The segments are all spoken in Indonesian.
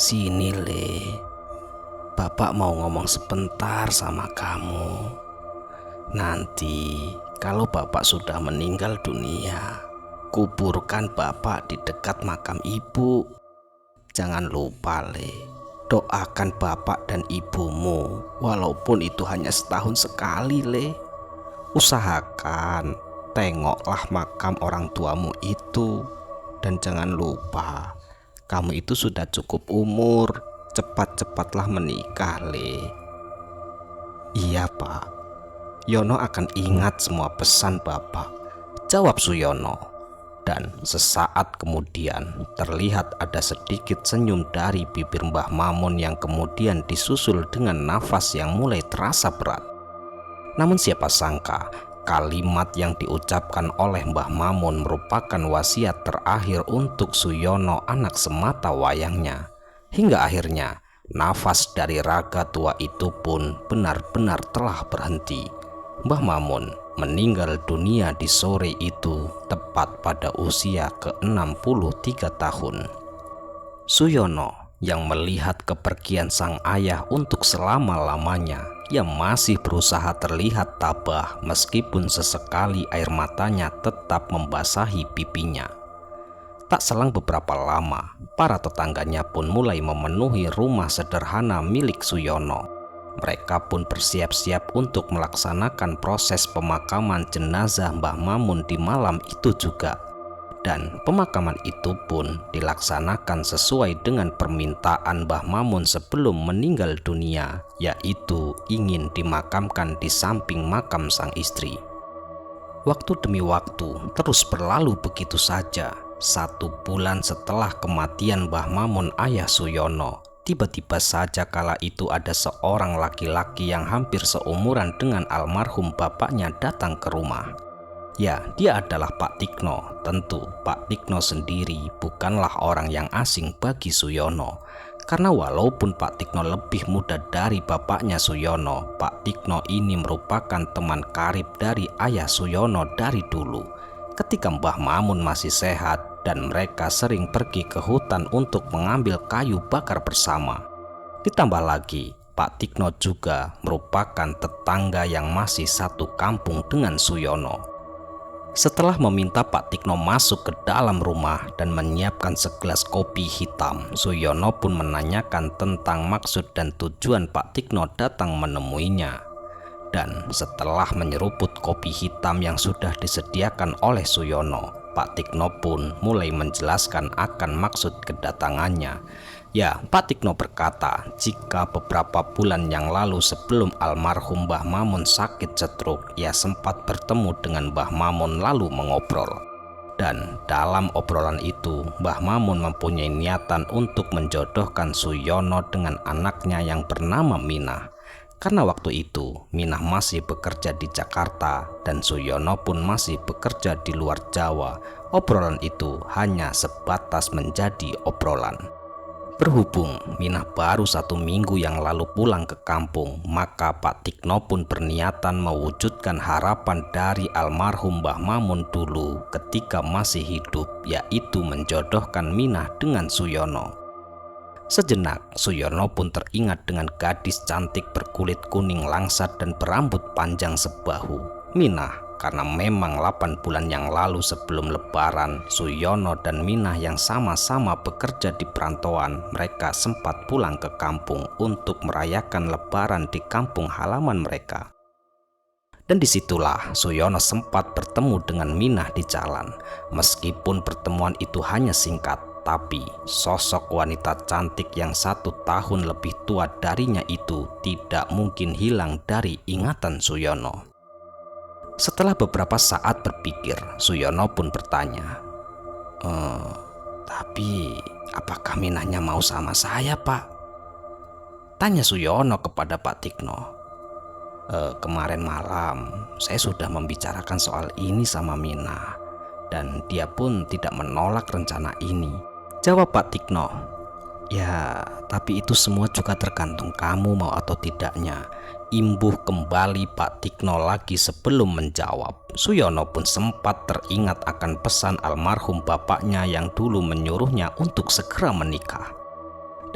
Sini Le, Bapak mau ngomong sebentar sama kamu. Nanti kalau Bapak sudah meninggal dunia, kuburkan Bapak di dekat makam Ibu. Jangan lupa Le, doakan Bapak dan Ibumu, walaupun itu hanya setahun sekali Le. Usahakan tengoklah makam orang tuamu itu. Dan jangan lupa, kamu itu sudah cukup umur, cepat-cepatlah menikah Le. Iya Pak, Yono akan ingat semua pesan Bapak, jawab Suyono. Dan sesaat kemudian terlihat ada sedikit senyum dari bibir Mbah Mamun yang kemudian disusul dengan nafas yang mulai terasa berat. Namun siapa sangka kalimat yang diucapkan oleh Mbah Mamun merupakan wasiat terakhir untuk Suyono, anak semata wayangnya. Hingga akhirnya nafas dari raga tua itu pun benar-benar telah berhenti. Mbah Mamun meninggal dunia di sore itu tepat pada usia ke-63 tahun. Suyono yang melihat kepergian sang ayah untuk selama-lamanya, yang masih berusaha terlihat tabah meskipun sesekali air matanya tetap membasahi pipinya. Tak selang beberapa lama, para tetangganya pun mulai memenuhi rumah sederhana milik Suyono. Mereka pun bersiap-siap untuk melaksanakan proses pemakaman jenazah Mbah Mamun di malam itu juga. Dan pemakaman itu pun dilaksanakan sesuai dengan permintaan Mbah Mamun sebelum meninggal dunia, yaitu ingin dimakamkan di samping makam sang istri. Waktu demi waktu terus berlalu begitu saja. 1 bulan setelah kematian Mbah Mamun ayah Suyono, tiba-tiba saja kala itu ada seorang laki-laki yang hampir seumuran dengan almarhum bapaknya datang ke rumah. Ya, dia adalah Pak Tikno. Tentu Pak Tikno sendiri bukanlah orang yang asing bagi Suyono. Karena walaupun Pak Tikno lebih muda dari bapaknya Suyono, Pak Tikno ini merupakan teman karib dari ayah Suyono dari dulu. Ketika Mbah Mamun masih sehat dan mereka sering pergi ke hutan untuk mengambil kayu bakar bersama. Ditambah lagi, Pak Tikno juga merupakan tetangga yang masih satu kampung dengan Suyono. Setelah meminta Pak Tikno masuk ke dalam rumah dan menyiapkan segelas kopi hitam, Suyono pun menanyakan tentang maksud dan tujuan Pak Tikno datang menemuinya. Dan setelah menyeruput kopi hitam yang sudah disediakan oleh Suyono, Pak Tikno pun mulai menjelaskan akan maksud kedatangannya. Ya, Pak Tikno berkata jika beberapa bulan yang lalu sebelum almarhum Mbah Mamun sakit stroke, ia sempat bertemu dengan Mbah Mamun lalu mengobrol. Dan dalam obrolan itu, Mbah Mamun mempunyai niatan untuk menjodohkan Suyono dengan anaknya yang bernama Minah. Karena waktu itu Minah masih bekerja di Jakarta dan Suyono pun masih bekerja di luar Jawa, obrolan itu hanya sebatas menjadi obrolan. Berhubung Minah baru 1 minggu yang lalu pulang ke kampung, maka Pak Tikno pun berniatan mewujudkan harapan dari almarhum Mbah Mamun dulu ketika masih hidup, yaitu menjodohkan Minah dengan Suyono. Sejenak Suyono pun teringat dengan gadis cantik berkulit kuning langsat dan berambut panjang sebahu, Minah. Karena memang 8 bulan yang lalu sebelum lebaran, Suyono dan Minah yang sama-sama bekerja di perantauan, mereka sempat pulang ke kampung untuk merayakan lebaran di kampung halaman mereka. Dan disitulah Suyono sempat bertemu dengan Minah di jalan. Meskipun pertemuan itu hanya singkat, tapi sosok wanita cantik yang 1 tahun lebih tua darinya itu tidak mungkin hilang dari ingatan Suyono. Setelah beberapa saat berpikir, Suyono pun bertanya, tapi apakah Minahnya mau sama saya, Pak? Tanya Suyono kepada Pak Tikno. Kemarin malam saya sudah membicarakan soal ini sama Minah, dan dia pun tidak menolak rencana ini, jawab Pak Tikno. Ya, tapi itu semua juga tergantung kamu mau atau tidaknya, imbuh kembali Pak Tikno lagi sebelum menjawab. Suyono pun sempat teringat akan pesan almarhum bapaknya yang dulu menyuruhnya untuk segera menikah.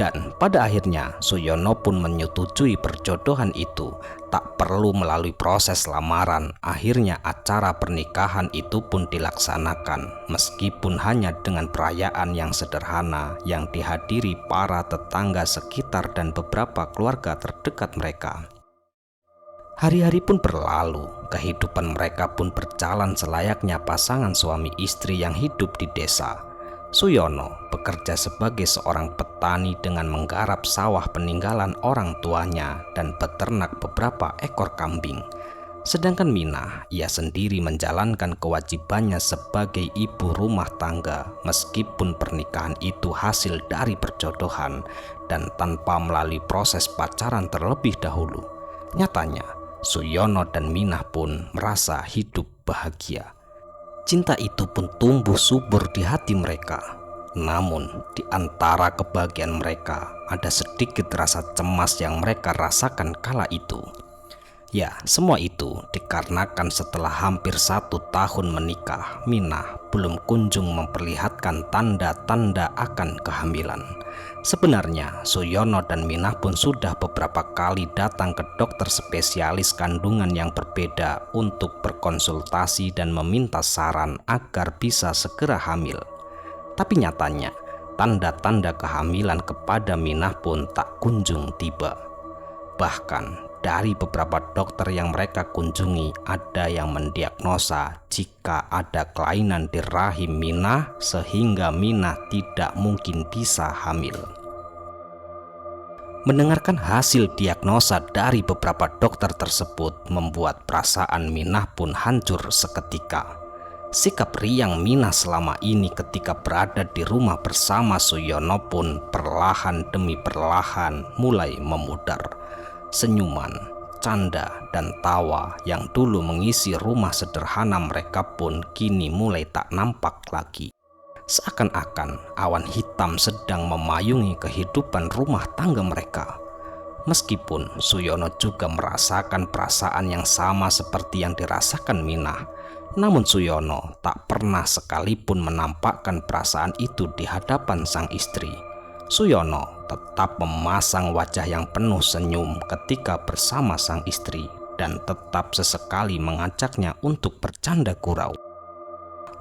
Dan pada akhirnya Suyono pun menyetujui perjodohan itu. Tak perlu melalui proses lamaran. Akhirnya acara pernikahan itu pun dilaksanakan, meskipun hanya dengan perayaan yang sederhana yang dihadiri para tetangga sekitar dan beberapa keluarga terdekat mereka. Hari-hari pun berlalu, kehidupan mereka pun berjalan selayaknya pasangan suami istri yang hidup di desa. Suyono bekerja sebagai seorang petani dengan menggarap sawah peninggalan orang tuanya dan beternak beberapa ekor kambing. Sedangkan Minah, ia sendiri menjalankan kewajibannya sebagai ibu rumah tangga, meskipun pernikahan itu hasil dari perjodohan dan tanpa melalui proses pacaran terlebih dahulu. Nyatanya, Suyono dan Minah pun merasa hidup bahagia. Cinta itu pun tumbuh subur di hati mereka. Namun, di antara kebahagiaan mereka, ada sedikit rasa cemas yang mereka rasakan kala itu. Ya, semua itu dikarenakan setelah hampir 1 tahun menikah, Minah belum kunjung memperlihatkan tanda-tanda akan kehamilan. Sebenarnya, Suyono dan Minah pun sudah beberapa kali datang ke dokter spesialis kandungan yang berbeda untuk berkonsultasi dan meminta saran agar bisa segera hamil. Tapi nyatanya, tanda-tanda kehamilan kepada Minah pun tak kunjung tiba. Bahkan, dari beberapa dokter yang mereka kunjungi, ada yang mendiagnosa jika ada kelainan di rahim Minah sehingga Minah tidak mungkin bisa hamil. Mendengarkan hasil diagnosa dari beberapa dokter tersebut membuat perasaan Minah pun hancur seketika. Sikap riang Minah selama ini ketika berada di rumah bersama Suyono pun perlahan demi perlahan mulai memudar. Senyuman, canda, dan tawa yang dulu mengisi rumah sederhana mereka pun kini mulai tak nampak lagi. Seakan-akan awan hitam sedang memayungi kehidupan rumah tangga mereka. Meskipun Suyono juga merasakan perasaan yang sama seperti yang dirasakan Minah, namun Suyono tak pernah sekalipun menampakkan perasaan itu di hadapan sang istri. Suyono tetap memasang wajah yang penuh senyum ketika bersama sang istri dan tetap sesekali mengajaknya untuk bercanda gurau.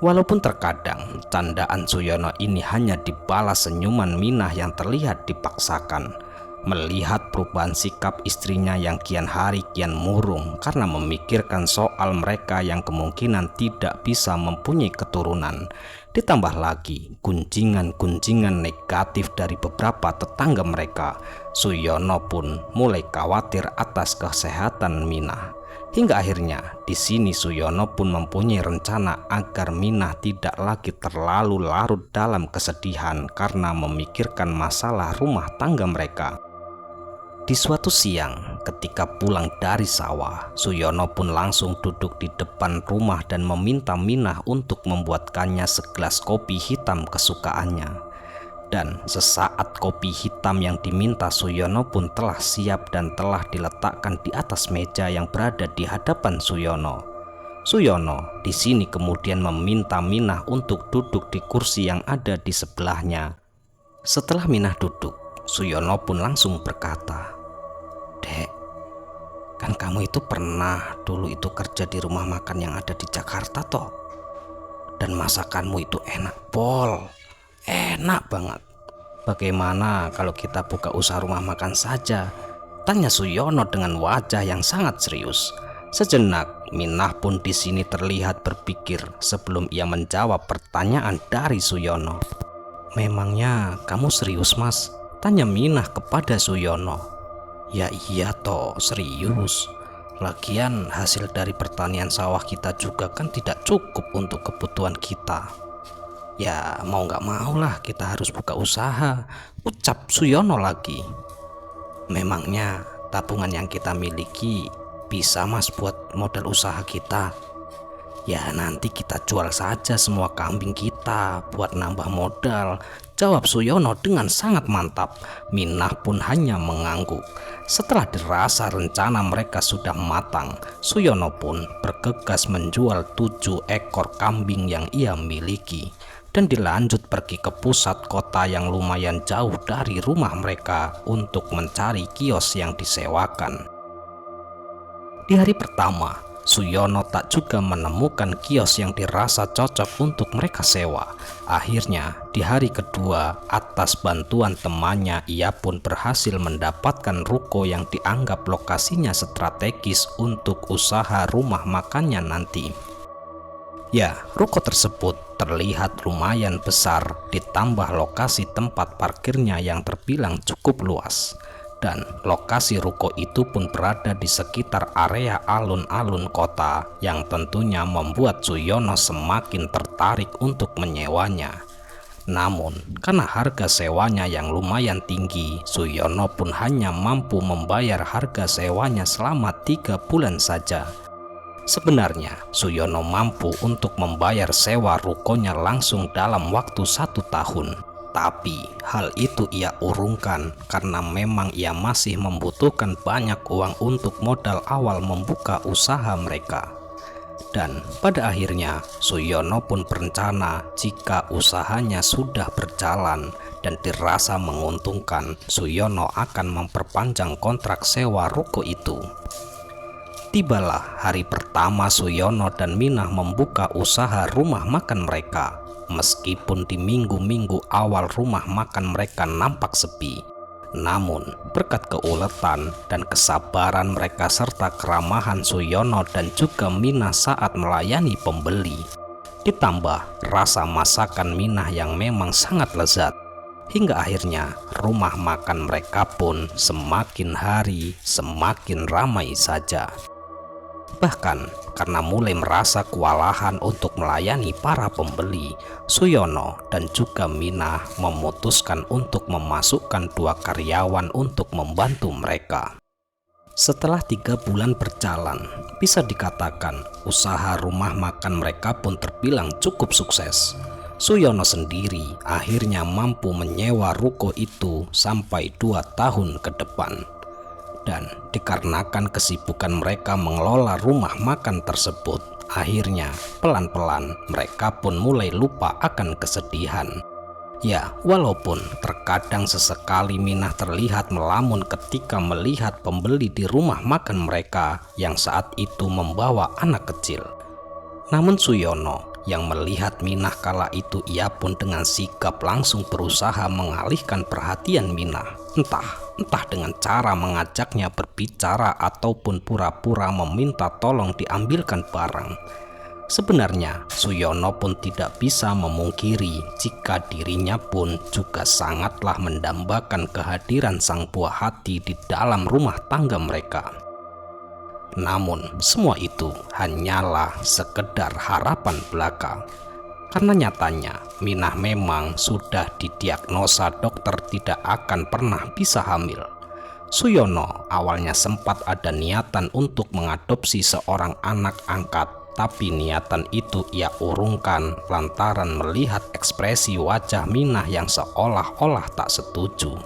Walaupun terkadang candaan Suyono ini hanya dibalas senyuman Minah yang terlihat dipaksakan. Melihat perubahan sikap istrinya yang kian hari kian murung karena memikirkan soal mereka yang kemungkinan tidak bisa mempunyai keturunan, ditambah lagi gunjingan-gunjingan negatif dari beberapa tetangga mereka, Suyono pun mulai khawatir atas kesehatan Minah. Hingga akhirnya di sini Suyono pun mempunyai rencana agar Minah tidak lagi terlalu larut dalam kesedihan karena memikirkan masalah rumah tangga mereka. Di suatu siang, ketika pulang dari sawah, Suyono pun langsung duduk di depan rumah dan meminta Minah untuk membuatkannya segelas kopi hitam kesukaannya. Dan sesaat kopi hitam yang diminta Suyono pun telah siap dan telah diletakkan di atas meja yang berada di hadapan Suyono. Suyono di sini kemudian meminta Minah untuk duduk di kursi yang ada di sebelahnya. Setelah Minah duduk, Suyono pun langsung berkata, "Dek, kan kamu itu pernah dulu itu kerja di rumah makan yang ada di Jakarta toh? Dan masakanmu itu enak pol, enak banget. Bagaimana kalau kita buka usaha rumah makan saja?" tanya Suyono dengan wajah yang sangat serius. Sejenak Minah pun di sini terlihat berpikir sebelum ia menjawab pertanyaan dari Suyono. "Memangnya kamu serius, Mas?" tanya Minah kepada Suyono. "Ya iya toh, serius. Lagian hasil dari pertanian sawah kita juga kan tidak cukup untuk kebutuhan kita. Ya mau gak mau lah kita harus buka usaha," ucap Suyono lagi. "Memangnya tabungan yang kita miliki bisa, Mas, buat modal usaha kita?" "Ya nanti kita jual saja semua kambing kita buat nambah modal," jawab Suyono dengan sangat mantap. Minah pun hanya mengangguk. Setelah dirasa rencana mereka sudah matang, Suyono pun bergegas menjual 7 ekor kambing yang ia miliki. dan dilanjut pergi ke pusat kota yang lumayan jauh dari rumah mereka untuk mencari kios yang disewakan. Di hari pertama, Suyono tak juga menemukan kios yang dirasa cocok untuk mereka sewa. Akhirnya, di hari kedua, atas bantuan temannya, ia pun berhasil mendapatkan ruko yang dianggap lokasinya strategis untuk usaha rumah makannya nanti. Ya, ruko tersebut terlihat lumayan besar, ditambah lokasi tempat parkirnya yang terbilang cukup luas. Dan lokasi ruko itu pun berada di sekitar area alun-alun kota yang tentunya membuat Suyono semakin tertarik untuk menyewanya. Namun, karena harga sewanya yang lumayan tinggi, Suyono pun hanya mampu membayar harga sewanya selama 3 bulan saja. Sebenarnya, Suyono mampu untuk membayar sewa rukonya langsung dalam waktu 1 tahun. Tapi hal itu ia urungkan karena memang ia masih membutuhkan banyak uang untuk modal awal membuka usaha mereka. Dan pada akhirnya Suyono pun berencana jika usahanya sudah berjalan dan dirasa menguntungkan, Suyono akan memperpanjang kontrak sewa ruko itu. Tibalah hari pertama Suyono dan Minah membuka usaha rumah makan mereka. Meskipun di minggu-minggu awal rumah makan mereka nampak sepi, namun berkat keuletan dan kesabaran mereka serta keramahan Suyono dan juga Minah saat melayani pembeli, ditambah rasa masakan Minah yang memang sangat lezat, hingga akhirnya rumah makan mereka pun semakin hari semakin ramai saja. Bahkan karena mulai merasa kewalahan untuk melayani para pembeli, Suyono dan juga Minah memutuskan untuk memasukkan 2 karyawan untuk membantu mereka. Setelah 3 bulan berjalan, bisa dikatakan usaha rumah makan mereka pun terbilang cukup sukses. Suyono sendiri akhirnya mampu menyewa ruko itu sampai 2 tahun ke depan. Dan dikarenakan kesibukan mereka mengelola rumah makan tersebut, akhirnya pelan-pelan mereka pun mulai lupa akan kesedihan. Ya, walaupun terkadang sesekali Minah terlihat melamun ketika melihat pembeli di rumah makan mereka yang saat itu membawa anak kecil. Namun Suyono yang melihat Minah kala itu, ia pun dengan sigap langsung berusaha mengalihkan perhatian Minah. Entah dengan cara mengajaknya berbicara ataupun pura-pura meminta tolong diambilkan barang. Sebenarnya Suyono pun tidak bisa memungkiri jika dirinya pun juga sangatlah mendambakan kehadiran sang buah hati di dalam rumah tangga mereka. Namun semua itu hanyalah sekedar harapan belaka. Karena nyatanya Minah memang sudah didiagnosa dokter tidak akan pernah bisa hamil. Suyono awalnya sempat ada niatan untuk mengadopsi seorang anak angkat, tapi niatan itu ia urungkan lantaran melihat ekspresi wajah Minah yang seolah-olah tak setuju.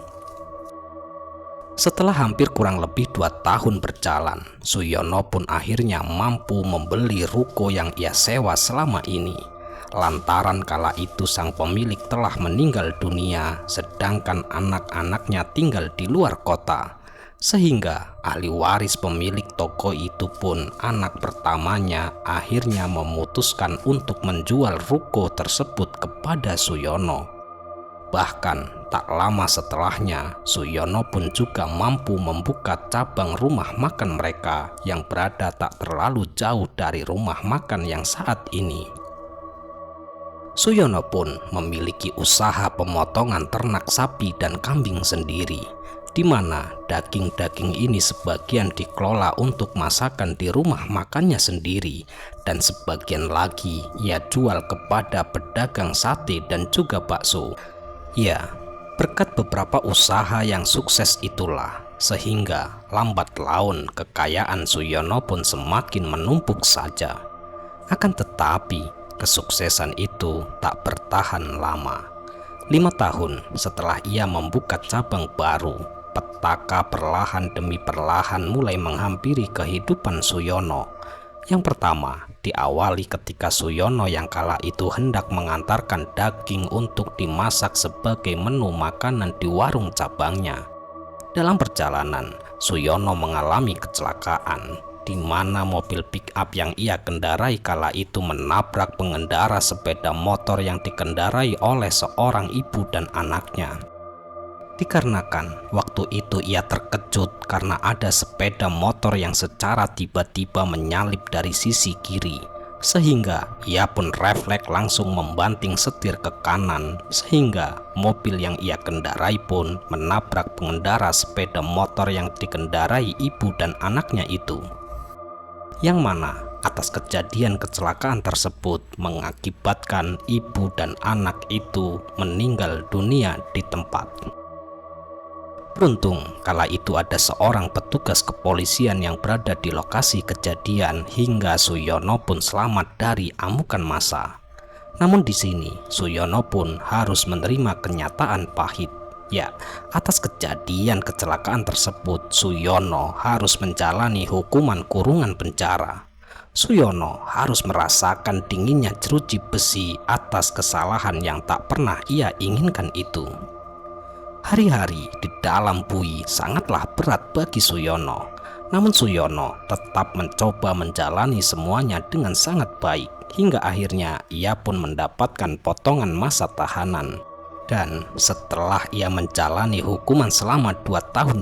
Setelah hampir kurang lebih 2 tahun berjalan, Suyono pun akhirnya mampu membeli ruko yang ia sewa selama ini. Lantaran kala itu sang pemilik telah meninggal dunia, sedangkan anak-anaknya tinggal di luar kota. Sehingga ahli waris pemilik toko itu pun anak pertamanya akhirnya memutuskan untuk menjual ruko tersebut kepada Suyono. Bahkan tak lama setelahnya, Suyono pun juga mampu membuka cabang rumah makan mereka yang berada tak terlalu jauh dari rumah makan yang saat ini. Suyono pun memiliki usaha pemotongan ternak sapi dan kambing sendiri, di mana daging-daging ini sebagian dikelola untuk masakan di rumah makannya sendiri, dan sebagian lagi ia jual kepada pedagang sate dan juga bakso. Ya, berkat beberapa usaha yang sukses itulah, sehingga lambat laun kekayaan Suyono pun semakin menumpuk saja. Akan tetapi kesuksesan itu tak bertahan lama. 5 tahun setelah ia membuka cabang baru, petaka perlahan demi perlahan mulai menghampiri kehidupan Suyono. Yang pertama, diawali ketika Suyono yang kala itu hendak mengantarkan daging untuk dimasak sebagai menu makanan di warung cabangnya. Dalam perjalanan, Suyono mengalami kecelakaan, di mana mobil pick-up yang ia kendarai kala itu menabrak pengendara sepeda motor yang dikendarai oleh seorang ibu dan anaknya. Dikarenakan waktu itu ia terkejut karena ada sepeda motor yang secara tiba-tiba menyalip dari sisi kiri, sehingga ia pun refleks langsung membanting setir ke kanan, sehingga mobil yang ia kendarai pun menabrak pengendara sepeda motor yang dikendarai ibu dan anaknya itu. Yang mana atas kejadian kecelakaan tersebut mengakibatkan ibu dan anak itu meninggal dunia di tempat. Beruntung kala itu ada seorang petugas kepolisian yang berada di lokasi kejadian hingga Suyono pun selamat dari amukan massa. Namun di sini Suyono pun harus menerima kenyataan pahit. Ya, atas kejadian kecelakaan tersebut Suyono harus menjalani hukuman kurungan penjara. Suyono harus merasakan dinginnya jeruji besi atas kesalahan yang tak pernah ia inginkan itu. Hari-hari di dalam bui sangatlah berat bagi Suyono. Namun Suyono tetap mencoba menjalani semuanya dengan sangat baik, hingga akhirnya ia pun mendapatkan potongan masa tahanan. Dan setelah ia menjalani hukuman selama 2,5 tahun,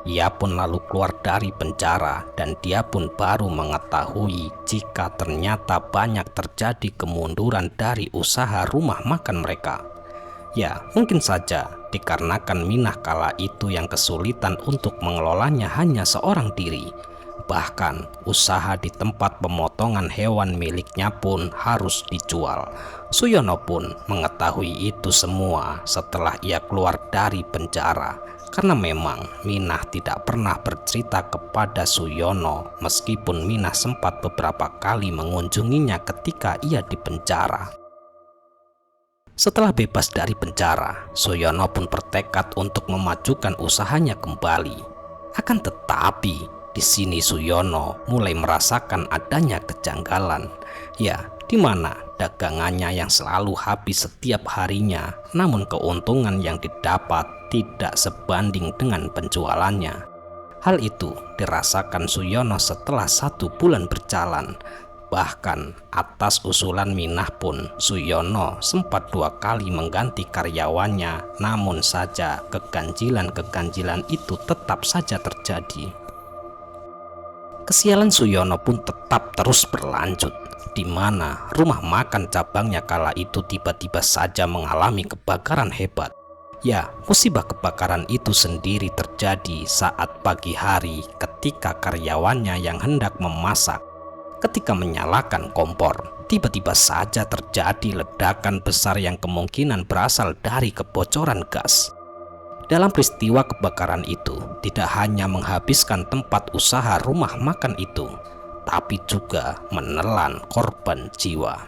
ia pun lalu keluar dari penjara dan dia pun baru mengetahui jika ternyata banyak terjadi kemunduran dari usaha rumah makan mereka. Ya, mungkin saja dikarenakan Minah kala itu yang kesulitan untuk mengelolanya hanya seorang diri. Bahkan usaha di tempat pemotongan hewan miliknya pun harus dijual. Suyono pun mengetahui itu semua setelah ia keluar dari penjara. Karena memang Minah tidak pernah bercerita kepada Suyono, meskipun Minah sempat beberapa kali mengunjunginya ketika ia di penjara. Setelah bebas dari penjara, Suyono pun bertekad untuk memajukan usahanya kembali. Akan tetapi, di sini Suyono mulai merasakan adanya kejanggalan. Ya, di mana dagangannya yang selalu habis setiap harinya, namun keuntungan yang didapat tidak sebanding dengan penjualannya. Hal itu dirasakan Suyono setelah 1 bulan berjalan. Bahkan atas usulan Minah pun Suyono sempat 2 kali mengganti karyawannya, namun saja keganjilan-keganjilan itu tetap saja terjadi. Kesialan Suyono pun tetap terus berlanjut, di mana rumah makan cabangnya kala itu tiba-tiba saja mengalami kebakaran hebat. Ya, musibah kebakaran itu sendiri terjadi saat pagi hari ketika karyawannya yang hendak memasak. Ketika menyalakan kompor, tiba-tiba saja terjadi ledakan besar yang kemungkinan berasal dari kebocoran gas. Dalam peristiwa kebakaran itu, tidak hanya menghabiskan tempat usaha rumah makan itu, tapi juga menelan korban jiwa.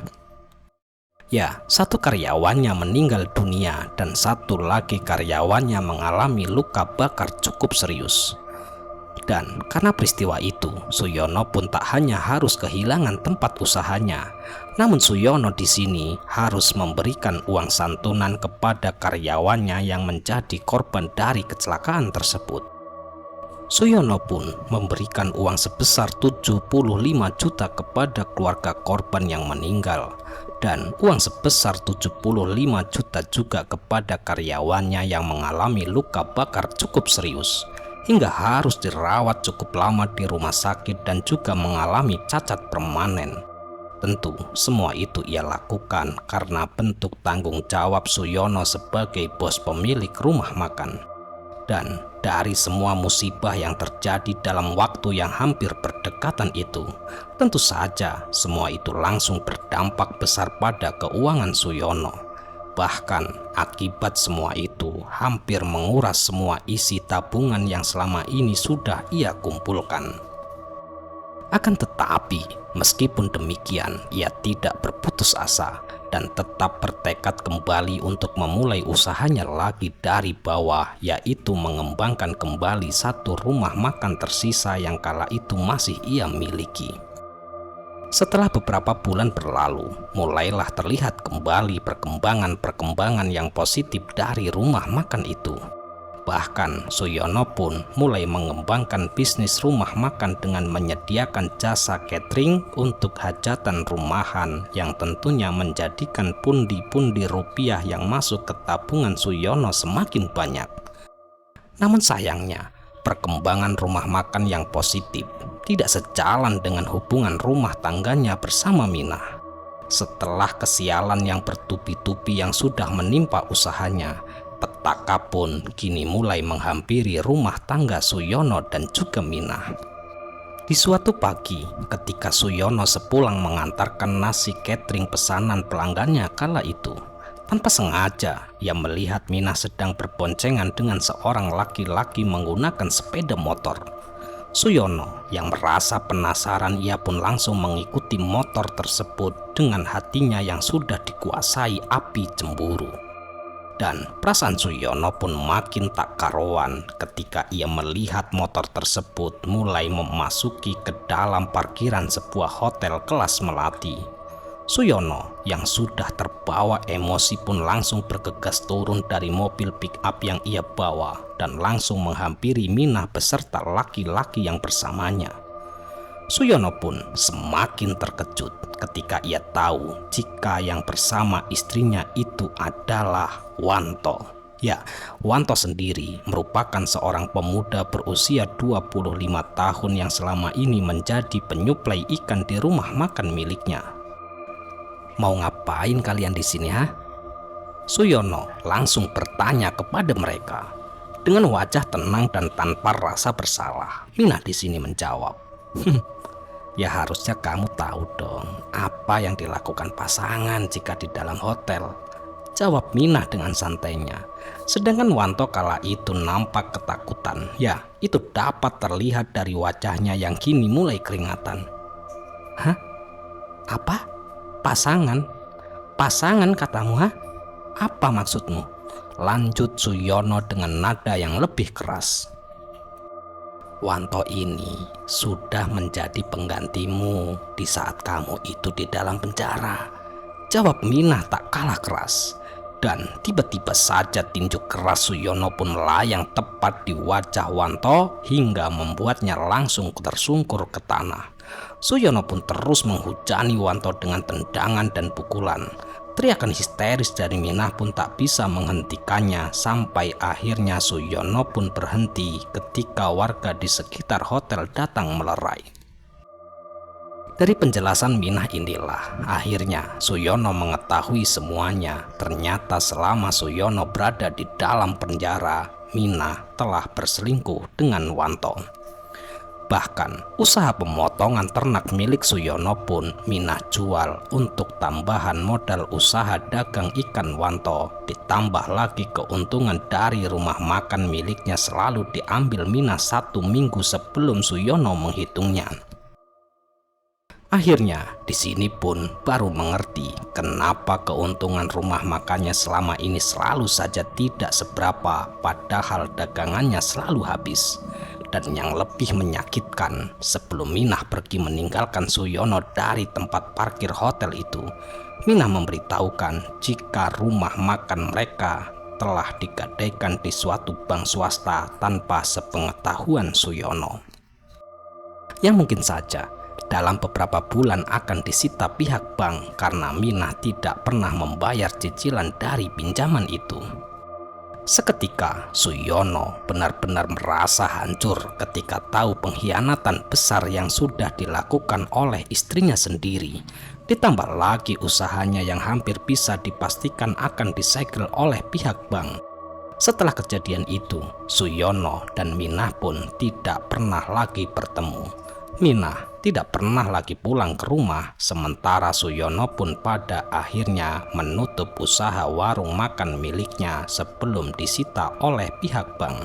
Ya, 1 karyawannya meninggal dunia dan 1 lagi karyawannya mengalami luka bakar cukup serius. Dan karena peristiwa itu, Suyono pun tak hanya harus kehilangan tempat usahanya, namun Suyono di sini harus memberikan uang santunan kepada karyawannya yang menjadi korban dari kecelakaan tersebut. Suyono pun memberikan uang sebesar 75 juta kepada keluarga korban yang meninggal, dan uang sebesar 75 juta juga kepada karyawannya yang mengalami luka bakar cukup serius, hingga harus dirawat cukup lama di rumah sakit dan juga mengalami cacat permanen. Tentu semua itu ia lakukan karena bentuk tanggung jawab Suyono sebagai bos pemilik rumah makan. Dan dari semua musibah yang terjadi dalam waktu yang hampir berdekatan itu, tentu saja semua itu langsung berdampak besar pada keuangan Suyono. Bahkan akibat semua itu hampir menguras semua isi tabungan yang selama ini sudah ia kumpulkan. Akan tetapi, meskipun demikian, ia tidak berputus asa dan tetap bertekad kembali untuk memulai usahanya lagi dari bawah, yaitu mengembangkan kembali 1 rumah makan tersisa yang kala itu masih ia miliki. Setelah beberapa bulan berlalu, mulailah terlihat kembali perkembangan-perkembangan yang positif dari rumah makan itu. Bahkan Suyono pun mulai mengembangkan bisnis rumah makan dengan menyediakan jasa catering untuk hajatan rumahan yang tentunya menjadikan pundi-pundi rupiah yang masuk ke tabungan Suyono semakin banyak. Namun sayangnya, perkembangan rumah makan yang positif tidak sejalan dengan hubungan rumah tangganya bersama Minah. Setelah kesialan yang bertubi-tubi yang sudah menimpa usahanya, petaka pun kini mulai menghampiri rumah tangga Suyono dan juga Minah. Di suatu pagi, ketika Suyono sepulang mengantarkan nasi catering pesanan pelanggannya kala itu, tanpa sengaja ia melihat Minah sedang berboncengan dengan seorang laki-laki menggunakan sepeda motor. Suyono yang merasa penasaran, ia pun langsung mengikuti motor tersebut dengan hatinya yang sudah dikuasai api cemburu. Dan perasaan Suyono pun makin tak karuan ketika ia melihat motor tersebut mulai memasuki ke dalam parkiran sebuah hotel kelas melati. Suyono yang sudah terbawa emosi pun langsung bergegas turun dari mobil pick-up yang ia bawa dan langsung menghampiri Minah beserta laki-laki yang bersamanya. Suyono pun semakin terkejut ketika ia tahu jika yang bersama istrinya itu adalah Wanto. Ya, Wanto sendiri merupakan seorang pemuda berusia 25 tahun yang selama ini menjadi penyuplai ikan di rumah makan miliknya. "Mau ngapain kalian di sini, ha?" Suyono langsung bertanya kepada mereka. Dengan wajah tenang dan tanpa rasa bersalah, Minah di sini menjawab, "Ya harusnya kamu tahu dong apa yang dilakukan pasangan jika di dalam hotel," jawab Minah dengan santainya. Sedangkan Wanto kala itu nampak ketakutan. Ya, itu dapat terlihat dari wajahnya yang kini mulai keringatan. "Hah? Apa? Pasangan? Pasangan katamu, ha? Apa maksudmu?" lanjut Suyono dengan nada yang lebih keras. "Wanto ini sudah menjadi penggantimu di saat kamu itu di dalam penjara," jawab Minah tak kalah keras. Dan tiba-tiba saja tinju keras Suyono pun melayang tepat di wajah Wanto hingga membuatnya langsung tersungkur ke tanah. Suyono pun terus menghujani Wanto dengan tendangan dan pukulan. Teriakan histeris dari Minah pun tak bisa menghentikannya sampai akhirnya Suyono pun berhenti ketika warga di sekitar hotel datang melerai. Dari penjelasan Minah inilah akhirnya Suyono mengetahui semuanya. Ternyata selama Suyono berada di dalam penjara, Minah telah berselingkuh dengan Wanto. Bahkan usaha pemotongan ternak milik Suyono pun Minah jual untuk tambahan modal usaha dagang ikan Wanto. Ditambah lagi keuntungan dari rumah makan miliknya selalu diambil Minah 1 minggu sebelum Suyono menghitungnya. Akhirnya di sini pun baru mengerti kenapa keuntungan rumah makannya selama ini selalu saja tidak seberapa, padahal dagangannya selalu habis. Dan yang lebih menyakitkan, sebelum Minah pergi meninggalkan Suyono dari tempat parkir hotel itu, Minah memberitahukan jika rumah makan mereka telah digadaikan di suatu bank swasta tanpa sepengetahuan Suyono. Yang mungkin saja dalam beberapa bulan akan disita pihak bank karena Minah tidak pernah membayar cicilan dari pinjaman itu. Seketika Suyono benar-benar merasa hancur ketika tahu pengkhianatan besar yang sudah dilakukan oleh istrinya sendiri. Ditambah lagi usahanya yang hampir bisa dipastikan akan disegel oleh pihak bank. Setelah kejadian itu, Suyono dan Minah pun tidak pernah lagi bertemu. Minah tidak pernah lagi pulang ke rumah, sementara Suyono pun pada akhirnya menutup usaha warung makan miliknya sebelum disita oleh pihak bank.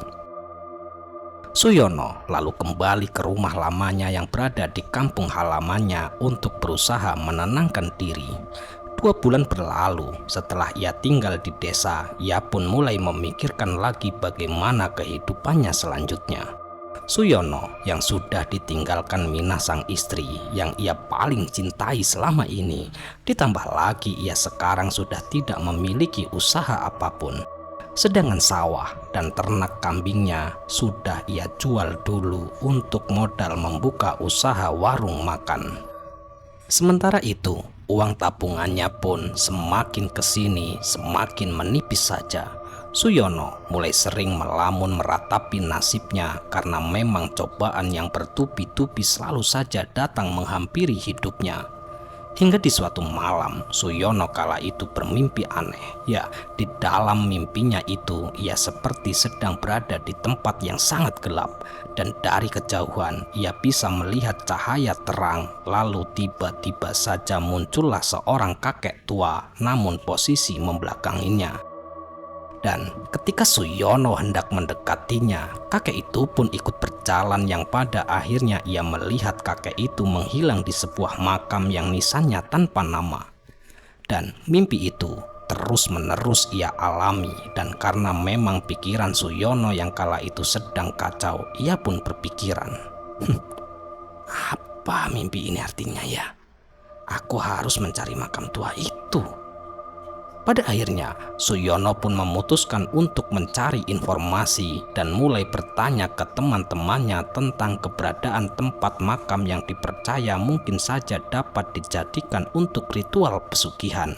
Suyono lalu kembali ke rumah lamanya yang berada di kampung halamannya untuk berusaha menenangkan diri. 2 bulan berlalu setelah ia tinggal di desa, ia pun mulai memikirkan lagi bagaimana kehidupannya selanjutnya. Suyono yang sudah ditinggalkan Minah sang istri yang ia paling cintai selama ini, ditambah lagi ia sekarang sudah tidak memiliki usaha apapun. Sedangkan sawah dan ternak kambingnya sudah ia jual dulu untuk modal membuka usaha warung makan. Sementara itu, uang tabungannya pun semakin kesini semakin menipis saja. Suyono mulai sering melamun meratapi nasibnya karena memang cobaan yang bertubi-tubi selalu saja datang menghampiri hidupnya. Hingga di suatu malam, Suyono kala itu bermimpi aneh. Ya, di dalam mimpinya itu ia seperti sedang berada di tempat yang sangat gelap. Dan dari kejauhan ia bisa melihat cahaya terang. Lalu tiba-tiba saja muncullah seorang kakek tua, namun posisi membelakanginya. Dan ketika Suyono hendak mendekatinya, kakek itu pun ikut berjalan yang pada akhirnya ia melihat kakek itu menghilang di sebuah makam yang nisannya tanpa nama. Dan mimpi itu terus-menerus ia alami, dan karena memang pikiran Suyono yang kala itu sedang kacau, ia pun berpikiran, apa mimpi ini artinya ya? Aku harus mencari makam tua itu. Pada akhirnya, Suyono pun memutuskan untuk mencari informasi dan mulai bertanya ke teman-temannya tentang keberadaan tempat makam yang dipercaya mungkin saja dapat dijadikan untuk ritual pesugihan.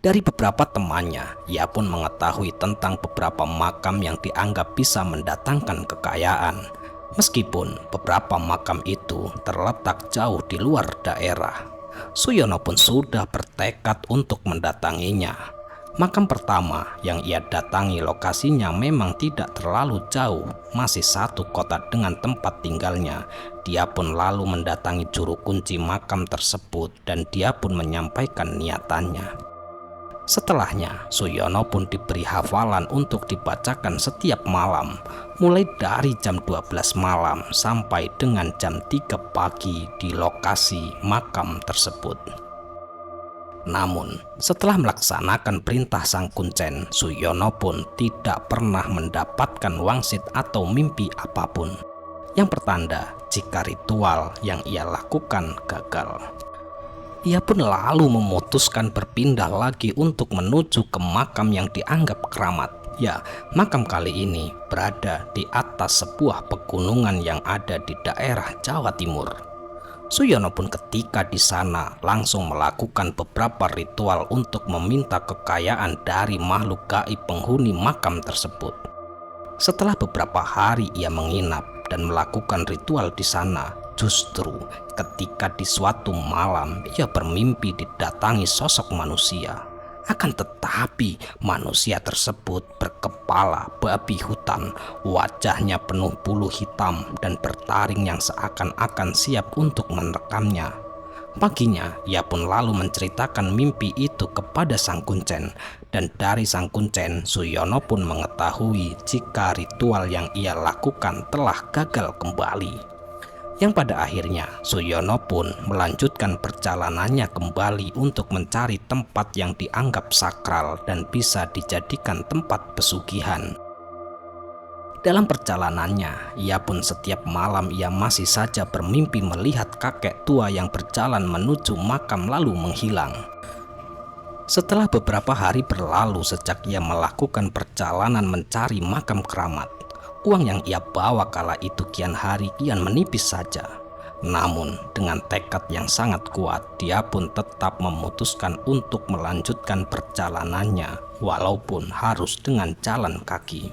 Dari beberapa temannya, ia pun mengetahui tentang beberapa makam yang dianggap bisa mendatangkan kekayaan. Meskipun beberapa makam itu terletak jauh di luar daerah, Suyono pun sudah bertekad untuk mendatanginya. Makam pertama yang ia datangi lokasinya memang tidak terlalu jauh, masih satu kota dengan tempat tinggalnya. Dia pun lalu mendatangi juru kunci makam tersebut dan dia pun menyampaikan niatannya. Setelahnya, Suyono pun diberi hafalan untuk dibacakan setiap malam, mulai dari jam 12 malam sampai dengan jam 3 pagi di lokasi makam tersebut. Namun, setelah melaksanakan perintah Sang Kuncen, Suyono pun tidak pernah mendapatkan wangsit atau mimpi apapun, yang pertanda jika ritual yang ia lakukan gagal. Ia pun lalu memutuskan berpindah lagi untuk menuju ke makam yang dianggap keramat. Ya, makam kali ini berada di atas sebuah pegunungan yang ada di daerah Jawa Timur. Suyono pun ketika di sana langsung melakukan beberapa ritual untuk meminta kekayaan dari makhluk gaib penghuni makam tersebut. Setelah beberapa hari ia menginap dan melakukan ritual di sana, justru ketika di suatu malam ia bermimpi didatangi sosok manusia. Akan tetapi manusia tersebut berkepala babi hutan, wajahnya penuh bulu hitam dan bertaring yang seakan-akan siap untuk menekamnya. Paginya ia pun lalu menceritakan mimpi itu kepada Sang Kuncen, dan dari Sang Kuncen Suyono pun mengetahui jika ritual yang ia lakukan telah gagal kembali. Yang pada akhirnya Suyono pun melanjutkan perjalanannya kembali untuk mencari tempat yang dianggap sakral dan bisa dijadikan tempat pesugihan. Dalam perjalanannya, ia pun setiap malam ia masih saja bermimpi melihat kakek tua yang berjalan menuju makam lalu menghilang. Setelah beberapa hari berlalu sejak ia melakukan perjalanan mencari makam keramat, uang yang ia bawa kala itu kian hari kian menipis saja. Namun dengan tekad yang sangat kuat, dia pun tetap memutuskan untuk melanjutkan perjalanannya walaupun harus dengan jalan kaki.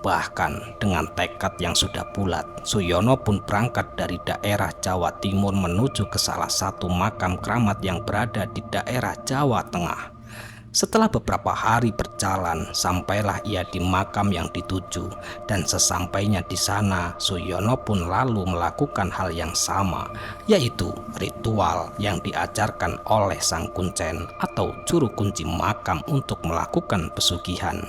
Bahkan dengan tekad yang sudah bulat, Suyono pun berangkat dari daerah Jawa Timur menuju ke salah satu makam keramat yang berada di daerah Jawa Tengah. Setelah beberapa hari berjalan, sampailah ia di makam yang dituju, dan sesampainya di sana, Suyono pun lalu melakukan hal yang sama, yaitu ritual yang diajarkan oleh Sang Kuncen atau juru kunci makam untuk melakukan pesugihan.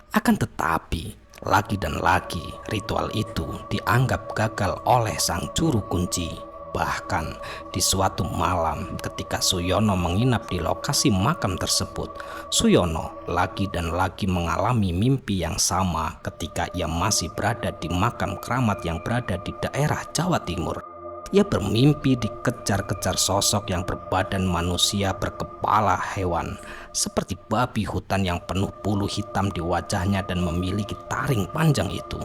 Akan tetapi, lagi dan lagi ritual itu dianggap gagal oleh sang juru kunci. Bahkan di suatu malam ketika Suyono menginap di lokasi makam tersebut, Suyono lagi dan lagi mengalami mimpi yang sama ketika ia masih berada di makam keramat yang berada di daerah Jawa Timur. Ia bermimpi dikejar-kejar sosok yang berbadan manusia berkepala hewan, seperti babi hutan yang penuh bulu hitam di wajahnya dan memiliki taring panjang itu.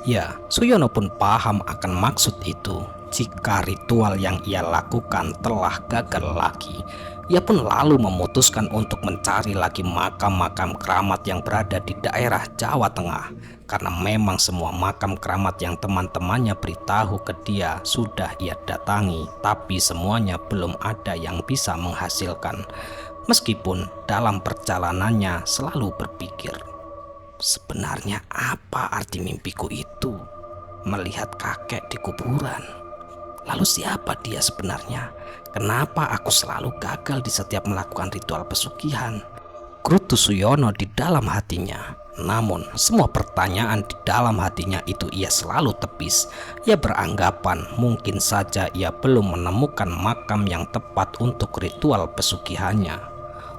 Ya, Suyono pun paham akan maksud itu. Jika ritual yang ia lakukan telah gagal lagi, ia pun lalu memutuskan untuk mencari lagi makam-makam keramat yang berada di daerah Jawa Tengah. Karena memang semua makam keramat yang teman-temannya beritahu ke dia sudah ia datangi, tapi semuanya belum ada yang bisa menghasilkan. Meskipun dalam perjalanannya selalu berpikir, sebenarnya apa arti mimpiku itu? Melihat kakek di kuburan. Lalu siapa dia sebenarnya? Kenapa aku selalu gagal di setiap melakukan ritual pesugihan? Gerutu Suyono di dalam hatinya. Namun semua pertanyaan di dalam hatinya itu ia selalu tepis. Ia beranggapan mungkin saja ia belum menemukan makam yang tepat untuk ritual pesugihannya.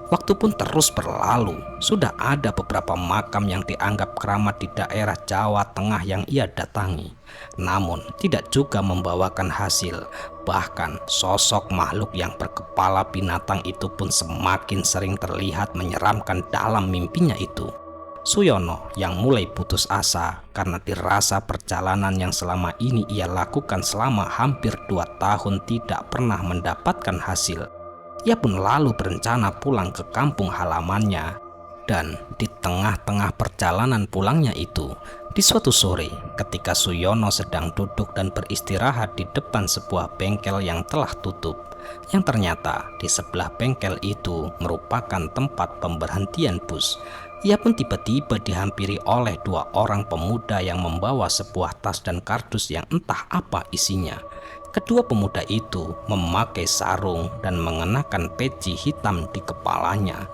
Waktu pun terus berlalu. Sudah ada beberapa makam yang dianggap keramat di daerah Jawa Tengah yang ia datangi, namun tidak juga membawakan hasil. Bahkan sosok makhluk yang berkepala binatang itu pun semakin sering terlihat menyeramkan dalam mimpinya itu. Suyono yang mulai putus asa karena dirasa perjalanan yang selama ini ia lakukan selama hampir 2 tahun tidak pernah mendapatkan hasil. Ia pun lalu berencana pulang ke kampung halamannya. Dan di tengah-tengah perjalanan pulangnya itu, di suatu sore ketika Suyono sedang duduk dan beristirahat di depan sebuah bengkel yang telah tutup, yang ternyata di sebelah bengkel itu merupakan tempat pemberhentian bus, ia pun tiba-tiba dihampiri oleh 2 orang pemuda yang membawa sebuah tas dan kardus yang entah apa isinya. Kedua pemuda itu memakai sarung dan mengenakan peci hitam di kepalanya.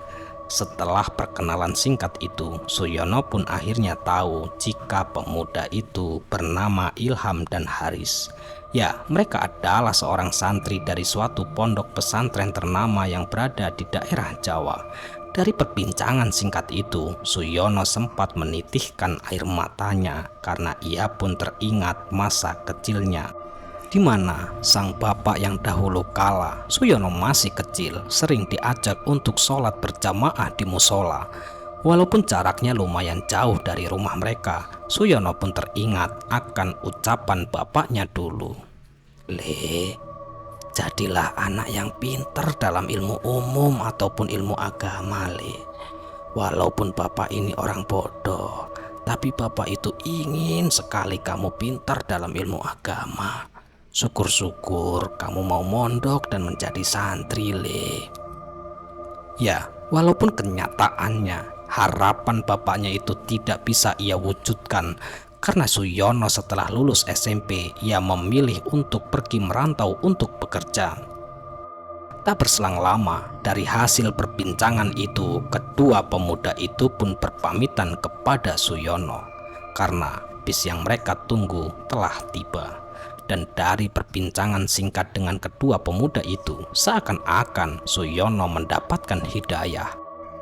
Setelah perkenalan singkat itu, Suyono pun akhirnya tahu jika pemuda itu bernama Ilham dan Haris. Ya, mereka adalah seorang santri dari suatu pondok pesantren ternama yang berada di daerah Jawa. Dari perbincangan singkat itu, Suyono sempat menitihkan air matanya karena ia pun teringat masa kecilnya, di mana sang bapak yang dahulu kala Suyono masih kecil sering diajak untuk sholat berjamaah di musola. Walaupun jaraknya lumayan jauh dari rumah mereka, Suyono pun teringat akan ucapan bapaknya dulu. "Le, jadilah anak yang pintar dalam ilmu umum ataupun ilmu agama, Le. Walaupun bapak ini orang bodoh, tapi bapak itu ingin sekali kamu pintar dalam ilmu agama. Syukur-syukur kamu mau mondok dan menjadi santri, Le." Ya, walaupun kenyataannya harapan bapaknya itu tidak bisa ia wujudkan, karena Suyono setelah lulus SMP ia memilih untuk pergi merantau untuk bekerja. Tak berselang lama dari hasil perbincangan itu, kedua pemuda itu pun berpamitan kepada Suyono karena bis yang mereka tunggu telah tiba. Dan dari perbincangan singkat dengan kedua pemuda itu, seakan-akan Suyono mendapatkan hidayah.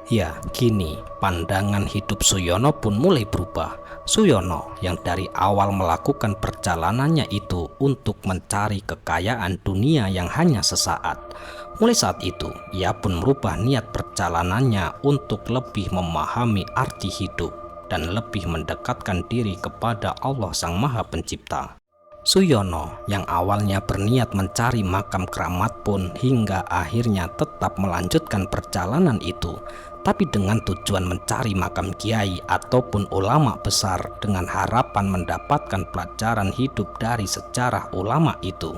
Ya, kini pandangan hidup Suyono pun mulai berubah. Suyono yang dari awal melakukan perjalanannya itu untuk mencari kekayaan dunia yang hanya sesaat. Mulai saat itu, ia pun merubah niat perjalanannya untuk lebih memahami arti hidup dan lebih mendekatkan diri kepada Allah Sang Maha Pencipta. Suyono yang awalnya berniat mencari makam keramat pun hingga akhirnya tetap melanjutkan perjalanan itu, tapi dengan tujuan mencari makam kiai ataupun ulama besar dengan harapan mendapatkan pelajaran hidup dari sejarah ulama itu.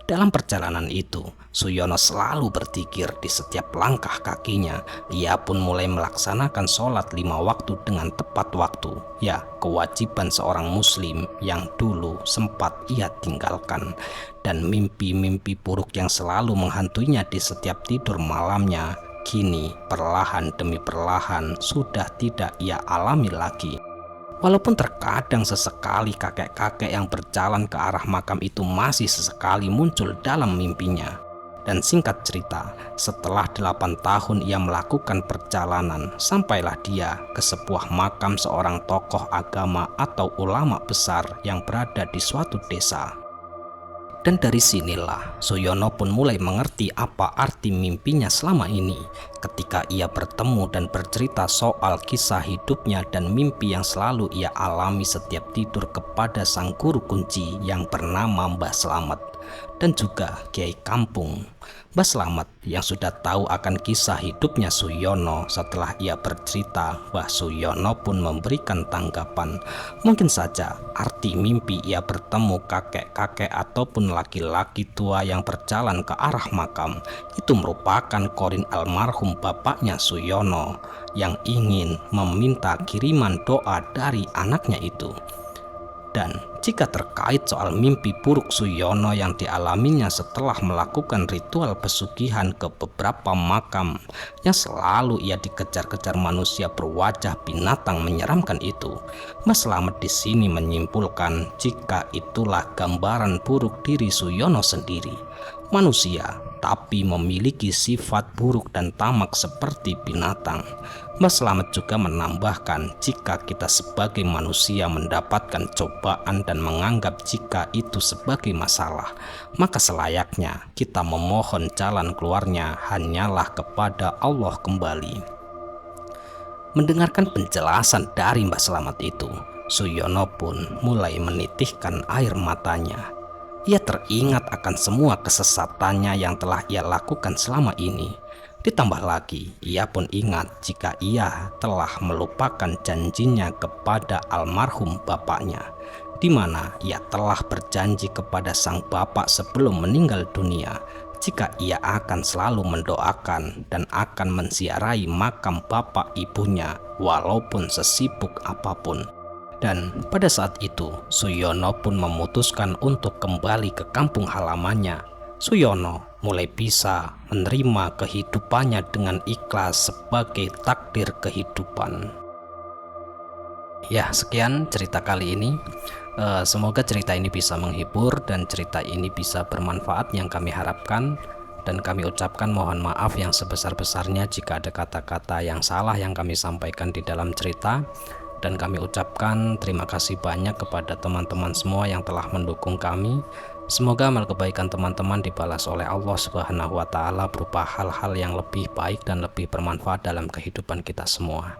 Dalam perjalanan itu, Suyono selalu berzikir di setiap langkah kakinya. Ia pun mulai melaksanakan sholat 5 waktu dengan tepat waktu. Ya, kewajiban seorang muslim yang dulu sempat ia tinggalkan. Dan mimpi-mimpi buruk yang selalu menghantuinya di setiap tidur malamnya, kini perlahan demi perlahan sudah tidak ia alami lagi. Walaupun terkadang sesekali kakek-kakek yang berjalan ke arah makam itu masih sesekali muncul dalam mimpinya. Dan singkat cerita, setelah 8 tahun ia melakukan perjalanan, sampailah dia ke sebuah makam seorang tokoh agama atau ulama besar yang berada di suatu desa. Dan dari sinilah Suyono pun mulai mengerti apa arti mimpinya selama ini ketika ia bertemu dan bercerita soal kisah hidupnya dan mimpi yang selalu ia alami setiap tidur kepada sang guru kunci yang bernama Mbah Slamet dan juga Kiai Kampung. Mbah Slamet yang sudah tahu akan kisah hidupnya Suyono, setelah ia bercerita, Mbah Suyono pun memberikan tanggapan. Mungkin saja arti mimpi ia bertemu kakek-kakek ataupun laki-laki tua yang berjalan ke arah makam itu merupakan korin almarhum bapaknya Suyono yang ingin meminta kiriman doa dari anaknya itu. Dan jika terkait soal mimpi buruk Suyono yang dialaminya setelah melakukan ritual pesugihan ke beberapa makam yang selalu ia dikejar-kejar manusia berwajah binatang menyeramkan itu, Mas Slamet di sini menyimpulkan jika itulah gambaran buruk diri Suyono sendiri. Manusia tapi memiliki sifat buruk dan tamak seperti binatang. Mas Slamet juga menambahkan jika kita sebagai manusia mendapatkan cobaan dan menganggap jika itu sebagai masalah, maka selayaknya kita memohon jalan keluarnya hanyalah kepada Allah kembali. Mendengarkan penjelasan dari Mbah Slamet itu, Suyono pun mulai menitihkan air matanya. Ia teringat akan semua kesesatannya yang telah ia lakukan selama ini. Ditambah lagi, ia pun ingat jika ia telah melupakan janjinya kepada almarhum bapaknya, di mana ia telah berjanji kepada sang bapak sebelum meninggal dunia jika ia akan selalu mendoakan dan akan menziarahi makam bapak ibunya walaupun sesibuk apapun. Dan pada saat itu, Suyono pun memutuskan untuk kembali ke kampung halamannya. Suyono mulai bisa menerima kehidupannya dengan ikhlas sebagai takdir kehidupan. Ya, sekian cerita kali ini. Semoga cerita ini bisa menghibur dan cerita ini bisa bermanfaat yang kami harapkan. Dan kami ucapkan mohon maaf yang sebesar-besarnya jika ada kata-kata yang salah yang kami sampaikan di dalam cerita. Dan kami ucapkan terima kasih banyak kepada teman-teman semua yang telah mendukung kami. Semoga amal kebaikan teman-teman dibalas oleh Allah Subhanahu wa Ta'ala berupa hal-hal yang lebih baik dan lebih bermanfaat dalam kehidupan kita semua.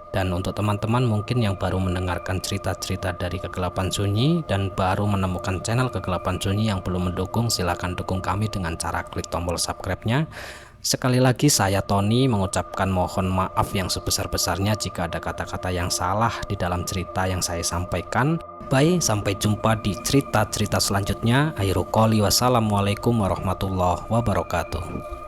Dan untuk teman-teman mungkin yang baru mendengarkan cerita-cerita dari Kegelapan Sunyi dan baru menemukan channel Kegelapan Sunyi yang belum mendukung, silakan dukung kami dengan cara klik tombol subscribe-nya. Sekali lagi saya Tony mengucapkan mohon maaf yang sebesar-besarnya jika ada kata-kata yang salah di dalam cerita yang saya sampaikan. Baik, sampai jumpa di cerita-cerita selanjutnya. Akhirul qouli wassalamualaikum warahmatullahi wabarakatuh.